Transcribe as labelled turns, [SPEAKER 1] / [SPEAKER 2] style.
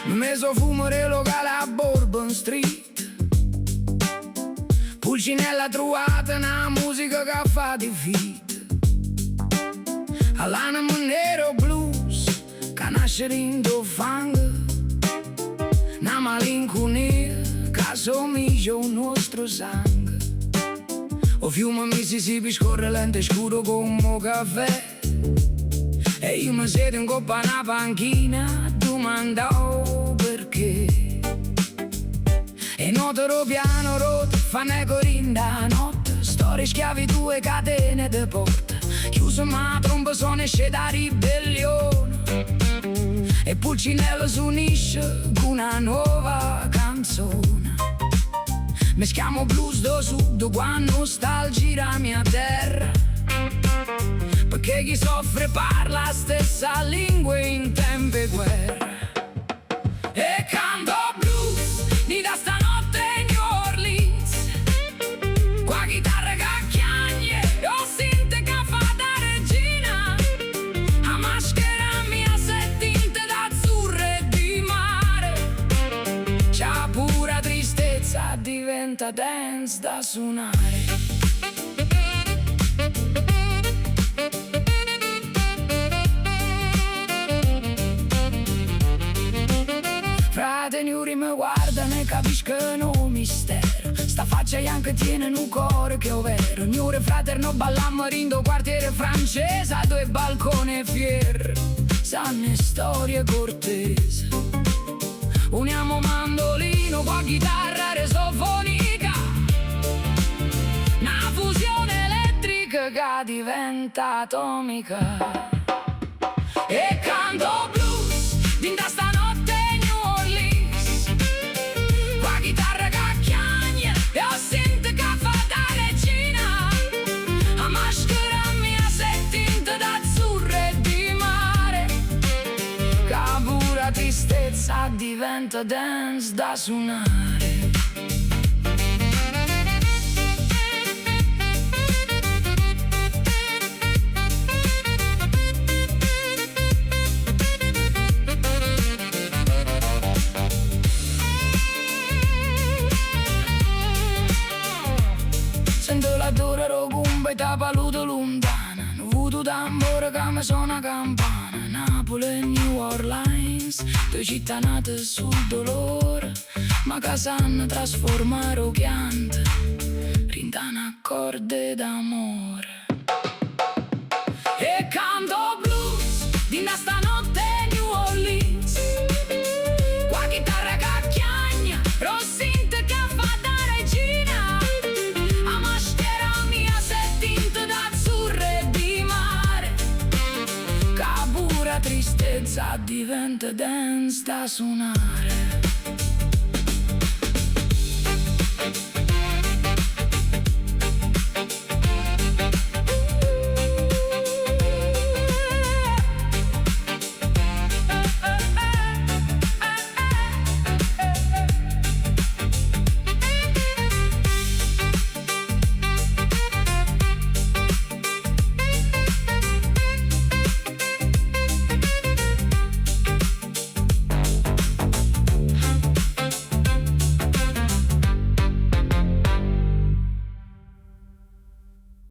[SPEAKER 1] Meso fumare locale a Bourbon Street, Pulcinella trovata una musica che fa di fit. All'animo nero blues, che nasce in fang, una malinconia che somiglia al nostro sangue. O fiume Mississippi scorre lento e scuro come un caffè, e io mi siedo in coppa a una panchina, domando perché. E notero piano rotto, fanno corinda notte, storie schiavitù e catene de porta. Chiuso ma tromba suona esce da ribellione, e Pulcinella s'unisce con una nuova canzone. Meschiamo blues do sud qua nostalgia la mia terra, perché chi soffre parla la stessa lingua in tempo e guerra. E canto blues di da stanotte in New Orleans, qua chitarra che chiagne e ho sente che fa da regina. A maschera mia se tinte d'azzurro e di mare, c'ha pura tristezza, diventa dance da suonare. Frate Nuri mi guardano e capiscono un mistero, sta faccia anche tiene un cuore che è vero. Nuri fraterno ballammo rindo quartiere francese, a due balconi fier, sanno storie cortese. Uniamo mandolino con chitarra resofonica, una fusione elettrica che diventa atomica. E canto blues din da stanotte in New Orleans, qua chitarra che chiagna e ho sente che fa da regina. A maschera mia se tinte d'azzurro e di mare, che pura tristezza diventa dance da suonare. Sento l'odore rocumba e da paluto lontana, un vuoto tamburo che mi suona campana. Napoli e New Orleans, due città nate sul dolore, ma che sanno trasformare o piante rintana corde d'amore. E canto blues din da stanotte in New Orleans, qua chitarra che chiagna, rossinte che fa da regina. A maschera mia se tinte d'azzurro e di mare, che pura tristezza diventa dance da suonare.